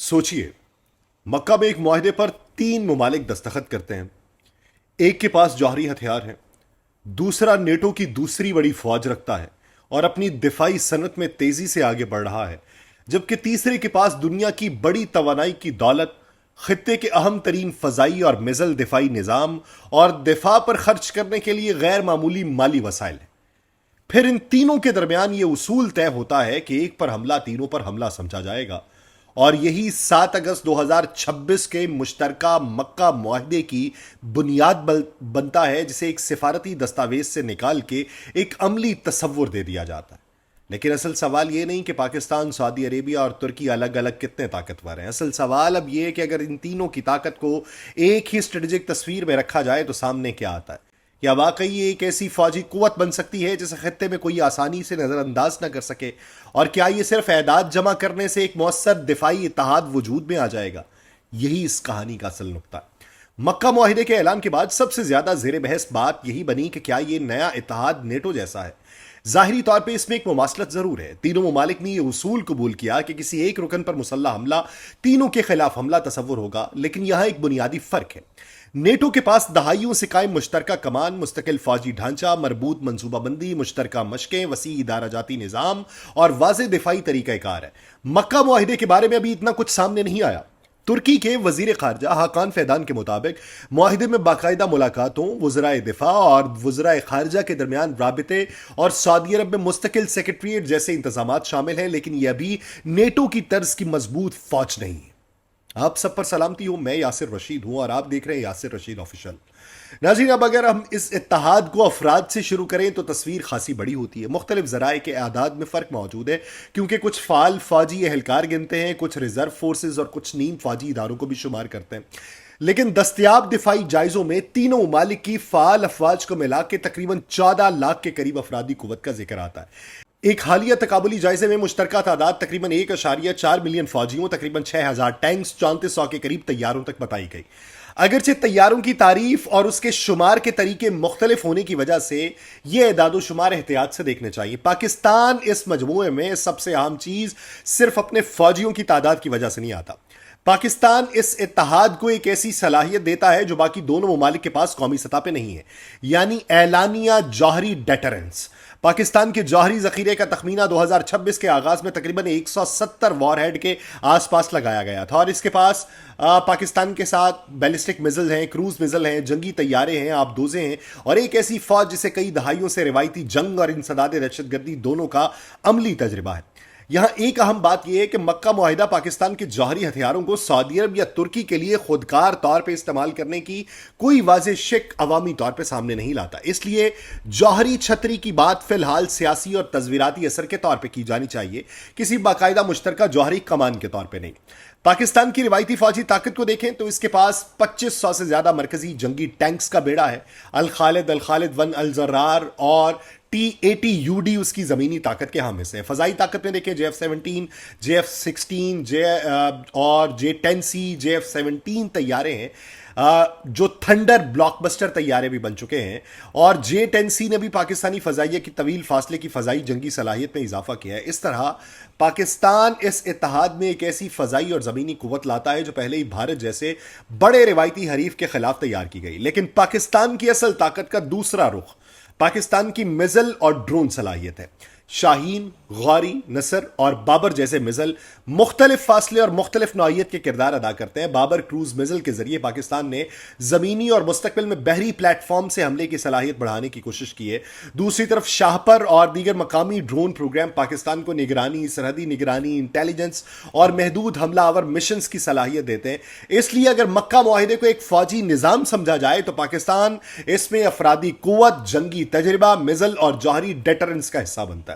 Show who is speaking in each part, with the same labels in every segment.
Speaker 1: सोचिए, मक्का में एक मुआहदे पर 3 ममालिक दस्तखत करते हैं। एक के पास जौहरी हथियार है, दूसरा नेटो की दूसरी बड़ी फौज रखता है और अपनी दिफाई सनत में तेजी से आगे बढ़ रहा है, जबकि तीसरे के पास दुनिया की बड़ी तवानाई की दौलत, खित्ते के अहम तरीन फजाई और मिजल दिफाई निज़ाम और दिफा पर खर्च करने के लिए गैर मामूली माली वसाइल है। फिर इन तीनों के दरमियान यह उसूल तय होता है कि एक पर हमला तीनों पर हमला समझा जाएगा, और यही 7 अगस्त 2026 के मुश्तरका मक्का मुआहदे की बुनियाद बनता है, जिसे एक सिफारती दस्तावेज से निकाल के एक अमली तसव्वुर दे दिया जाता है। लेकिन असल सवाल ये नहीं कि पाकिस्तान, सऊदी अरेबिया और तुर्की अलग अलग कितने ताकतवर हैं। असल सवाल अब ये है कि अगर इन तीनों की ताकत को एक ही स्ट्रेटेजिक तस्वीर में रखा जाए तो सामने क्या आता है। क्या वाकई ये एक ऐसी फौजी कुव्वत बन सकती है जिसे खत्ते में कोई आसानी से नजरअंदाज न कर सके? और क्या ये सिर्फ एदाद जमा करने से एक मौसर दिफाई इत्तेहाद वजूद में आ जाएगा? यही इस कहानी का असल नुक्ता है। मक्का मुआहिदे के ऐलान के बाद सबसे ज्यादा जेर बहस बात यही बनी कि क्या ये नया इत्तेहाद नेटो जैसा है। जाहिरी तौर पे इसमें एक मुमासलत जरूर है। तीनों ममालिक ने यह उसूल कबूल किया कि किसी एक रुकन पर मुसल्लह हमला तीनों के खिलाफ हमला तसव्वुर होगा, लेकिन यहां एक बुनियादी फर्क है। नेटो के पास दहाइयों से कायम मुश्तरका कमान, मुस्तकिल फौजी ढांचा, मरबूत मनसूबाबंदी, मुश्तरका मशकें, वसी इदारा जाती निज़ाम और वाज़ेह दिफाई तरीक़ाकार है। मक्का मुआहिदे के बारे में अभी इतना कुछ सामने नहीं आया। तुर्की के वजीर खारजा हाकान फैदान के मुताबिक मुआहिदे में बाकायदा मुलाकातों, वज़राए दिफा और वज़राए खारजा के दरमियान राबिते और सऊदी अरब में मुस्तकिल सेक्रेटरीट जैसे इंतजामात शामिल हैं, लेकिन यह अभी नेटो की तर्ज की मजबूत फौज नहीं है। आप सब पर सलामती हो, मैं यासिर रशीद हूं और आप देख रहे हैं यासिर रशीद ऑफिशियल। नाज़रीन, अब अगर हम इस इत्तेहाद को अफराद से शुरू करें तो तस्वीर खासी बड़ी होती है। मुख्तलिफ ज़राए के आदाद में फ़र्क मौजूद है, क्योंकि कुछ फ़ाल फ़ौजी एहलकार गिनते हैं, कुछ रिजर्व फोर्सेज और कुछ नीम फ़ौजी इदारों को भी शुमार करते हैं। लेकिन दस्तयाब दिफाई जायज़ों में तीनों ममालिक की फ़ाल अफवाज को मिला के तकरीबन 14 लाख के करीब अफरादी कुव्वत का जिक्र आता है। एक हालिया तकाबुली जायजे में मुश्तरका तादाद तकरीबन 1.4 मिलियन फौजियों, तकरीबन 6,000 टैंक्स, 3400 के करीब तैयारों तक बताई गई। अगरचे तैयारों की तारीफ और उसके शुमार के तरीके मुख्तलिफ होने की वजह से यह एदादो शुमार एहतियात से देखने चाहिए। पाकिस्तान इस मजमूए में सबसे अहम चीज सिर्फ अपने फौजियों की तादाद की वजह से नहीं आता। पाकिस्तान इस इत्तेहाद को एक ऐसी सलाहियत देता है जो बाकी दोनों ममालिक के पास कौमी सतह पे नहीं है, यानी एलानिया जौहरी डेटरेंस। पाकिस्तान के जौहरी जखीरे का तखमीना 2026 के आगाज में तकरीबन 170 वॉरहेड के आसपास लगाया गया था, और इसके पास पाकिस्तान के साथ बैलिस्टिक मिसाइल हैं, क्रूज मिसाइल हैं, जंगी तैयारे हैं, आबदोजे हैं, और एक ऐसी फौज जिसे कई दहाइयों से रिवायती जंग और इंसदाद दहशतगर्दी दोनों का अमली तजर्बा है। यहां एक अहम बात यह है कि मक्का मुआहिदा पाकिस्तान के जौहरी हथियारों को सऊदी अरब या तुर्की के लिए खुदकार तौर पर इस्तेमाल करने की कोई वाज़ेह शिक अवामी तौर पर सामने नहीं लाता। इसलिए जौहरी छतरी की बात फिलहाल सियासी और तस्वीराती असर के तौर पर की जानी चाहिए, किसी बाकायदा मुश्तरका जौहरी कमान के तौर पर नहीं। पाकिस्तान की रिवायती फौजी ताकत को देखें तो इसके पास 2500 से ज्यादा मरकजी जंगी टैंक्स का बेड़ा है। अल खालिद वन अल जर्रार और T-80UD उसकी जमीनी ताकत के हम हिस्से हैं। फजाई ताकत में देखें JF-17, JF-16 और J-10C, JF-17 तैयारे हैं, जो थंडर ब्लॉकबस्टर तैयारे भी बन चुके हैं, और J-10C ने भी पाकिस्तानी फजाइया की तवील फासले की फजाई जंगी सलाहियत में इजाफा किया है। इस तरह पाकिस्तान इस इत्तेहाद में एक ऐसी फजाई और जमीनी कुव्वत लाता है जो पहले ही भारत जैसे बड़े रिवायती हरीफ के खिलाफ तैयार की गई। लेकिन पाकिस्तान की असल ताकत का दूसरा रुख पाकिस्तान की मिसाइल और ड्रोन सलाहियत है। शाहीन, गौरी, नसर और बाबर जैसे मिसाइल मुख्तलिफ फासले और मुख्तलिफ नौइयत के किरदार अदा करते हैं। बाबर क्रूज मिसाइल के जरिए पाकिस्तान ने जमीनी और मुस्तकबिल में बहरी प्लेटफॉर्म से हमले की सलाहियत बढ़ाने की कोशिश की है। दूसरी तरफ शाहपर और दीगर मकामी ड्रोन प्रोग्राम पाकिस्तान को निगरानी, सरहदी निगरानी, इंटेलिजेंस और महदूद हमलावर मिशन की सलाहियत देते हैं। इसलिए अगर मक्का मुआहिदे को एक फौजी निज़ाम समझा जाए तो पाकिस्तान इसमें अफरादी कुव्वत, जंगी तजर्बा, मिसाइल और जौहरी डेटरेंस का हिस्सा बनता है।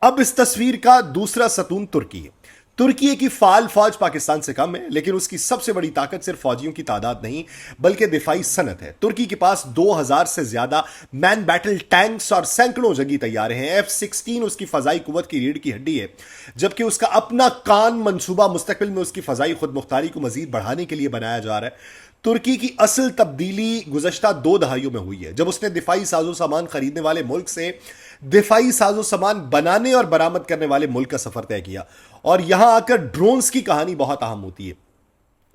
Speaker 1: अब इस तस्वीर का दूसरा सतून तुर्की है। तुर्की की फाल फौज पाकिस्तान से कम है, लेकिन उसकी सबसे बड़ी ताकत सिर्फ फौजियों की तादाद नहीं बल्कि दिफाई सनत है। तुर्की के पास 2000 से ज्यादा मैन बैटल टैंक्स और सैकड़ों जंगी तैयारे हैं। F-16 उसकी फजाई कुव्वत की रीढ़ की हड्डी है, जबकि उसका अपना कान मंसूबा मुस्तकबिल में उसकी फजाई खुद मुख्तारी को मजीद बढ़ाने के लिए बनाया जा रहा है। तुर्की की असल तब्दीली गुज़श्ता 2 दहाइयों में हुई है, जब उसने दिफाई साजो सामान खरीदने वाले मुल्क से दिफाई साजो सामान बनाने और बरामद करने वाले मुल्क का सफर तय किया। اور यहां आकर ड्रोन्स की कहानी बहुत अहम होती है।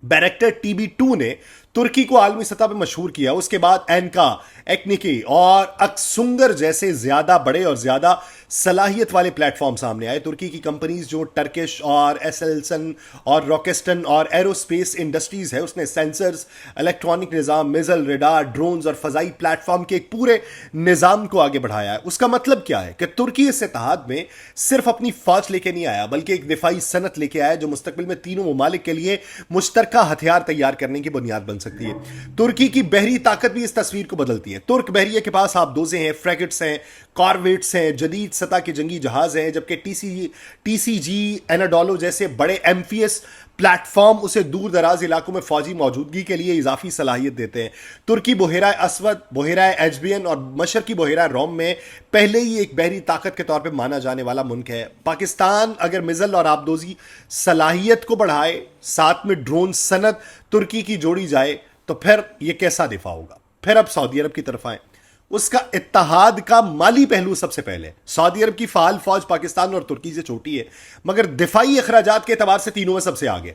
Speaker 1: बैरक्टर TB2 ने तुर्की को आलमी सतह पर मशहूर किया। उसके बाद एनका, एक्निकी और अक्सुंगर जैसे ज्यादा बड़े और ज्यादा सलाहियत वाले प्लेटफॉर्म सामने आए। तुर्की की कंपनीज जो टर्किश और एसएलसन और रॉकेस्टन और एरोस्पेस इंडस्ट्रीज है, उसने सेंसर्स, इलेक्ट्रॉनिक निज़ाम, मिसाइल, रडार, ड्रोन्स और फजाई प्लेटफॉर्म के एक पूरे निज़ाम को आगे बढ़ाया है। उसका मतलब क्या है कि तुर्की इस इत्तेहाद में सिर्फ अपनी फौज लेके नहीं आया, बल्कि एक दिफाई सनत लेके आया जो मुस्तकबिल में तीनों ममालिक के लिए मुश्तरका हथियार तैयार करने की बुनियाद बन सकती है। तुर्की की बहरी ताकत भी इस तस्वीर को बदलती है। तुर्क बहरिया के पास आबदोजे हैं, फ्रैगेट्स हैं, कॉर्वेट्स हैं, जदीद सतह के जंगी जहाज हैं, जबकि TCG एनाडोलो जैसे बड़े एम्फियस प्लेटफॉर्म उसे दूर दराज इलाकों में फौजी मौजूदगी के लिए इजाफी सलाहियत देते हैं। तुर्की बहेरा असवद, बहेरा एजबियन और मशरकी बहेरा रोम में पहले ही एक बहरी ताकत के तौर पर माना जाने वाला मुल्क है। पाकिस्तान अगर मिसाइल और आबदोजी सलाहियत को बढ़ाए, साथ में ड्रोन सनत तुर्की की जोड़ी जाए, तो फिर यह कैसा दिफा होगा। फिर अब सऊदी अरब की तरफ आए। उसका इत्तेहाद का माली पहलू सबसे पहले। सऊदी अरब की फाल फौज पाकिस्तान और तुर्की से छोटी है, मगर दिफाई अखराजात के एतबार से तीनों में सबसे आगे।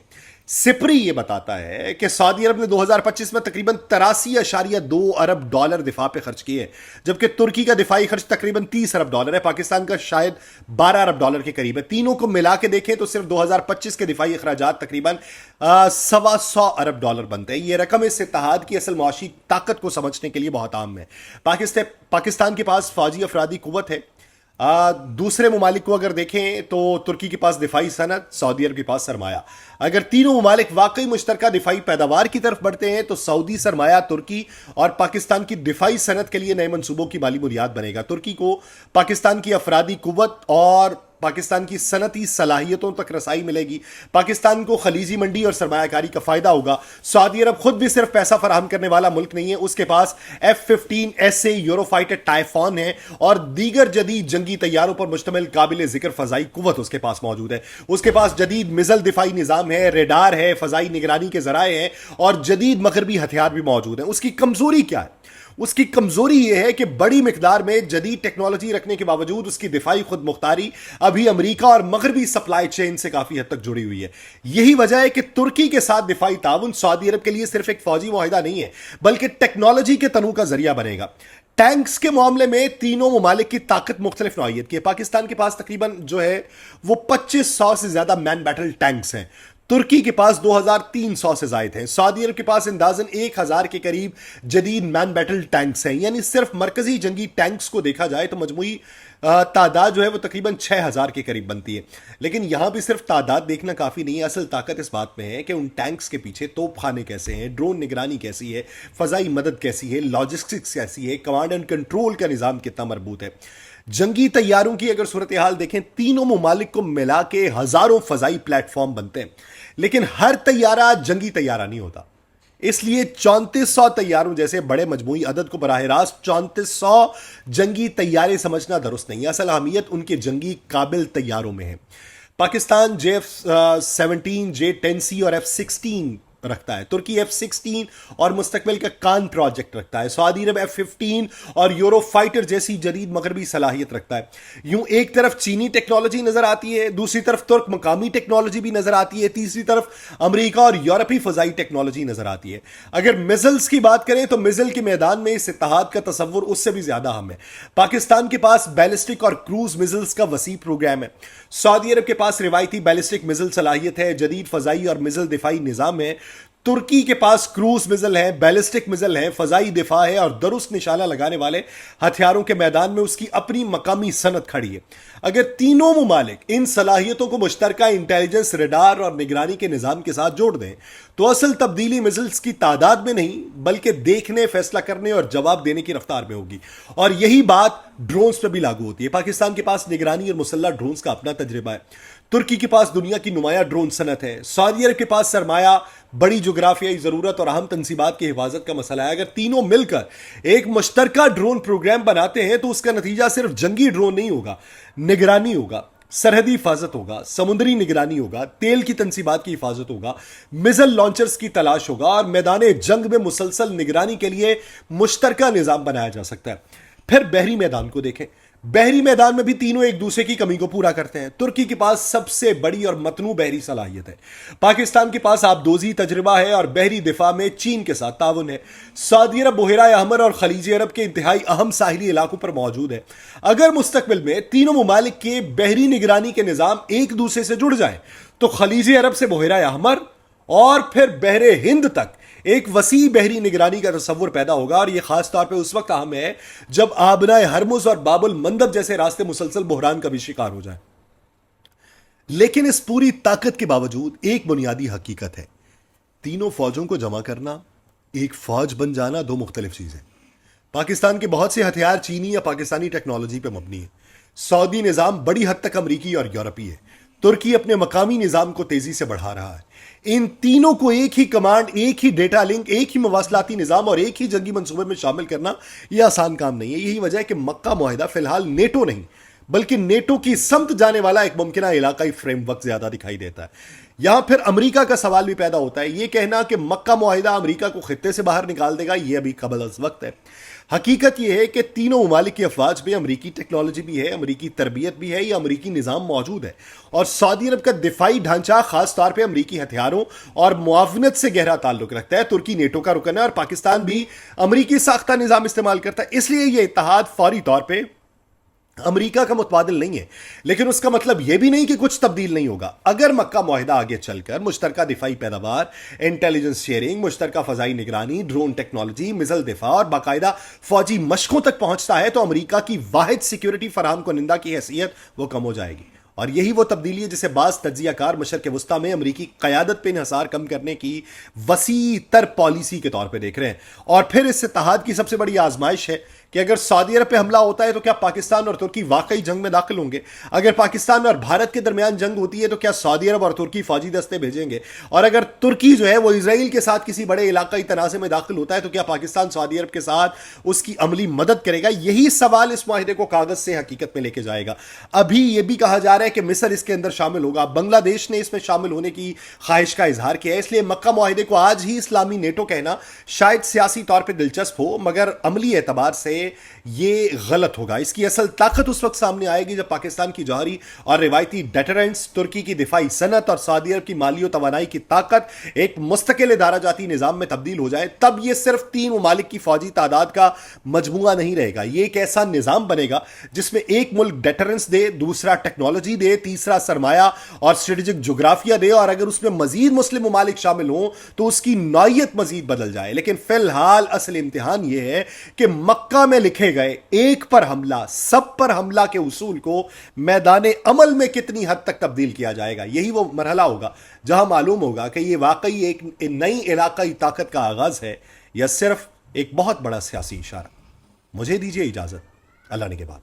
Speaker 1: सिपरी यह बताता है कि सऊदी अरब ने 2025 में तकरीबन 83.2 अरब डॉलर दिफा पे खर्च किए, जबकि तुर्की का दिफाई खर्च तकरीबन 30 अरब डॉलर है, पाकिस्तान का शायद 12 अरब डॉलर के करीब है। तीनों को मिला के देखें तो सिर्फ 2025 के दिफाई अखराजात तकरीबन 125 अरब डॉलर बनते हैं। यह रकम इस इत्तेहाद की असल मुआशी ताकत को समझने के लिए बहुत आम है। पाकिस्तान के पास फौजी अफरादी कुव्वत है। दूसरे ममालिक को अगर देखें तो तुर्की के पास दिफाई सनत, सऊदी अरब के पास सरमाया। अगर तीनों ममालिक वाकई मुश्तरका दिफाई पैदावार की तरफ बढ़ते हैं तो सऊदी सरमाया तुर्की और पाकिस्तान की दिफाई सनत के लिए नए मंसूबों की माली बुनियाद बनेगा। तुर्की को पाकिस्तान की अफरादी कुव्वत और पाकिस्तान की सनती सलाहियतों तक रसाई मिलेगी। पाकिस्तान को खलीजी मंडी और सरमायाकारी का फायदा होगा। सऊदी अरब खुद भी सिर्फ पैसा फराहम करने वाला मुल्क नहीं है, उसके पास F-15 ऐसे यूरोफाइटर टाइफॉन है और दीगर जदीद जंगी तैयारों पर मुश्तमिल काबिल जिक्र फजाई कुव्वत उसके पास मौजूद है। उसके पास जदीद मिसाइल दिफाई निजाम है, रेडार है, फजाई निगरानी के जराए हैं और जदीद मगरबी हथियार भी मौजूद है। उसकी कमजोरी क्या है? उसकी कमजोरी यह है कि बड़ी मिकदार में जदीद टेक्नोलॉजी रखने के बावजूद उसकी दिफाई खुद मुख्तारी अभी अमेरिका और मगरबी सप्लाई चेन से काफी हद तक जुड़ी हुई है। यही वजह है कि तुर्की के साथ दिफाई ताउन सऊदी अरब के लिए सिर्फ एक फौजी मुआहिदा नहीं है, बल्कि टेक्नोलॉजी के तनू का जरिया बनेगा। टैंक्स के मामले में तीनों ममालिक की ताकत मुख्तलिफ नौइयत की है। पाकिस्तान के पास तकरीबन जो है वो 2500 से ज्यादा मैन बैटल टैंक्स हैं। तुर्की के पास 2300 से जायद हैं। सऊदी अरब के पास अंदाजन 1000 के करीब जदीद मैन बैटल टैंक्स हैं। यानी सिर्फ मरकजी जंगी टैंक्स को देखा जाए तो मजमूई तादाद जो है वो तकरीबन 6000 के करीब बनती है। लेकिन यहां भी सिर्फ तादाद देखना काफी नहीं है। असल ताकत इस बात में है कि उन टैंक्स के पीछे तोपखाने कैसे हैं, ड्रोन निगरानी कैसी है, फजाई मदद कैसी है, लॉजिस्टिक्स कैसी है, कमांड एंड कंट्रोल का निजाम कितना मरबूत है। जंगी तैयारों की अगर सूरत हाल देखें, तीनों ममालिक को मिला के हजारों फजाई प्लेटफॉर्म बनते हैं, लेकिन हर तैयारा जंगी तैयारा नहीं होता। इसलिए 3400 तैयारों जैसे बड़े मजमूई अदद को बराह रास्त 3400 जंगी तैयारे समझना दुरुस्त नहीं है। असल अहमियत उनके जंगी काबिल तैयारों में है। पाकिस्तान J-17, J-10C और F-16 रखता है। तुर्की F-16 और मुस्तकबिल का कान प्रोजेक्ट रखता है। सऊदी अरब F-15 और यूरो फाइटर जैसी जदीद मगरबी सलाहियत रखता है। यूं एक तरफ चीनी टेक्नोलॉजी नजर आती है, दूसरी तरफ तुर्क मकामी टेक्नोलॉजी भी नजर आती है, तीसरी तरफ अमेरिका और यूरोपीय फजाई टेक्नोलॉजी नजर आती है। अगर मिसाइल्स की बात करें तो मिसाइल के मैदान में इस इत्तेहाद का तसव्वुर उससे भी ज्यादा अहम है। पाकिस्तान के पास बैलिस्टिक और क्रूज मिसाइल्स का वसी प्रोग्राम है। सऊदी अरब के पास रिवायती बैलिस्टिक मिसाइल सलाहियत है, जदीद फजाई और मिसाइल दिफाई निजाम है। तुर्की के पास क्रूज मिसाइल है, बैलिस्टिक मिसाइल है, फजाई दिफा है और दुरुस्त निशाना लगाने वाले हथियारों के मैदान में उसकी अपनी मकामी सनत खड़ी है। अगर तीनों ममालिक इन सलाहियतों को मुश्तरका इंटेलिजेंस, रडार और निगरानी के निजाम के साथ जोड़ दें तो असल तब्दीली मिसाइल्स की तादाद में नहीं, बल्कि देखने, फैसला करने और जवाब देने की रफ्तार में होगी। और यही बात ड्रोन्स पर भी लागू होती है। पाकिस्तान के पास निगरानी और मुसल्लह ड्रोन्स का अपना तजर्बा है। तुर्की के पास दुनिया की नुमाया ड्रोन सनत है। सऊदी अरब के पास सरमाया, बड़ी जोग्राफियाई जरूरत और अहम तंसीबात की हिफाजत का मसला है। अगर तीनों मिलकर एक मुश्तरका ड्रोन प्रोग्राम बनाते हैं तो उसका नतीजा सिर्फ जंगी ड्रोन नहीं होगा, निगरानी होगा, सरहदी हिफाजत होगा, समुद्री निगरानी होगा, तेल की तंसीबात की हिफाजत होगा, मिसाइल लॉन्चर्स की तलाश होगा और मैदान जंग में मुसलसल निगरानी के लिए मुश्तरका निजाम बनाया जा सकता है। फिर बहरी मैदान को देखें। बहरी मैदान में भी तीनों एक दूसरे की कमी को पूरा करते हैं। तुर्की के पास सबसे बड़ी और मतनू बहरी सलाहियत है, पाकिस्तान के पास आबदोजी तजर्बा है और बहरी दिफा में चीन के साथ ताउन है। सऊदी अरब बहेरा अहमर और खलीज अरब के इंतहाई अहम साहिली इलाकों पर मौजूद है। अगर मुस्तकबिल में तीनों ममालिक के बहरी निगरानी के निज़ाम एक दूसरे से जुड़ जाए तो खलीज अरब से बहेरा अहमर और फिर बहरे हिंद तक एक वसी बहरी निगरानी का तस्वुर पैदा होगा। और यह खास तौर पे उस वक्त अहम है जब आबनाए हरमुज और बाबुल मंदब जैसे रास्ते मुसलसल बहरान का भी शिकार हो जाए। लेकिन इस पूरी ताकत के बावजूद एक बुनियादी हकीकत है, तीनों फौजों को जमा करना, एक फौज बन जाना दो मुख्तलिफ चीजें। पाकिस्तान के बहुत से हथियार चीनी या पाकिस्तानी टेक्नोलॉजी पर मबनी है। सऊदी निज़ाम बड़ी हद तक अमरीकी और यूरोपीय है। तुर्की अपने मकामी निज़ाम को तेजी से बढ़ा रहा है। इन तीनों को एक ही कमांड, एक ही डेटा लिंक, एक ही मवासलाती निज़ाम और एक ही जंगी मंसूबे में शामिल करना यह आसान काम नहीं है। यही वजह है कि मक्का मुआहिदा फिलहाल नेटो नहीं बल्कि नेटो की समत जाने वाला एक मुमकिन इलाकाई फ्रेमवर्क ज्यादा दिखाई देता है। यहां फिर अमेरिका का सवाल भी पैदा होता है। यह कहना कि मक्का मुआहिदा अमेरिका को खित्ते से बाहर निकाल देगा, यह अभी कबल अज़ वक्त है। हकीकत यह है कि तीनों ममालिक की अफवाज में अमरीकी टेक्नोलॉजी भी है, अमरीकी तरबियत भी है, या अमरीकी निज़ाम मौजूद है। और सऊदी अरब का दिफाई ढांचा खास तौर पर अमरीकी हथियारों और मुआवनत से गहरा ताल्लुक रखता है। तुर्की नेटो का रुकन है और पाकिस्तान भी अमरीकी साख्ता निज़ाम इस्तेमाल करता है। इसलिए यह इत्तेहाद फौरी तौर पर अमेरिका का मुतबादिल नहीं है, लेकिन उसका मतलब यह भी नहीं कि कुछ तब्दील नहीं होगा। अगर मक्का मुआहिदा आगे चलकर मुश्तरका दिफाई पैदावार, इंटेलिजेंस शेयरिंग, मुश्तरका फजाई निगरानी, ड्रोन टेक्नोलॉजी, मिसाइल दिफा और बाकायदा फौजी मशकों तक पहुंचता है तो अमेरिका की वाहिद सिक्योरिटी फराहम कुनिंदा की हैसियत वो कम हो जाएगी। और यही वो तब्दीली है जिसे बाज़ तज्जियाकार मशरक़ वस्ता में अमरीकी क़यादत पर इन्हिसार कम करने की वसी तर पॉलिसी के तौर पर देख रहे हैं। और फिर इस इत्तेहाद की सबसे बड़ी आजमाइश है कि अगर सऊदी अरब पे हमला होता है तो क्या पाकिस्तान और तुर्की वाकई जंग में दाखिल होंगे? अगर पाकिस्तान और भारत के दरमियान जंग होती है तो क्या सऊदी अरब और तुर्की फौजी दस्ते भेजेंगे? और अगर तुर्की जो है वो इजराइल के साथ किसी बड़े इलाकाई तनाज़े में दाखिल होता है तो क्या पाकिस्तान सऊदी अरब के साथ उसकी अमली मदद करेगा? यही सवाल इस माहिदे को कागज से हकीकत में लेके जाएगा। अभी यह भी कहा जा रहा है कि मिस्र इसके अंदर शामिल होगा, बांग्लादेश ने इसमें शामिल होने की ख्वाहिश का इजहार किया है। इसलिए मक्का मुआहिदे को आज ही इस्लामी नेटो कहना शायद सियासी तौर पर दिलचस्प हो, मगर अमली एतबार से ये गलत होगा। इसकी असल ताकत उस वक्त सामने आएगी जब पाकिस्तान की जौहरी और रिवायती डेटरेंस, तुर्की की दिफाई सनत और सऊदी अरब की माली और तवानाई की ताकत एक मुस्तकिल इदारा जाती निज़ाम में तब्दील हो जाए। तब यह सिर्फ तीन ममालिक की फौजी तादाद का मजमुआ नहीं रहेगा, यह एक ऐसा निज़ाम बनेगा जिसमें एक मुल्क डेटरेंस दे, दूसरा टेक्नोलॉजी दे, तीसरा सरमाया और स्ट्रेटेजिक जोग्राफिया दे, और अगर उसमें मजीद मुस्लिम ममालिक शामिल हों तो उसकी नौयत मजीद बदल जाए। लेकिन फिलहाल असल इम्तिहान यह है कि मक्का में लिखे गए एक पर हमला सब पर हमला के उसूल को मैदान अमल में कितनी हद तक तब्दील किया जाएगा। यही वो मरहला होगा जहां मालूम होगा कि यह वाकई एक नई इलाकाई ताकत का आगाज है या सिर्फ एक बहुत बड़ा सियासी इशारा। मुझे दीजिए इजाजत, अल्लाह ने के बाद।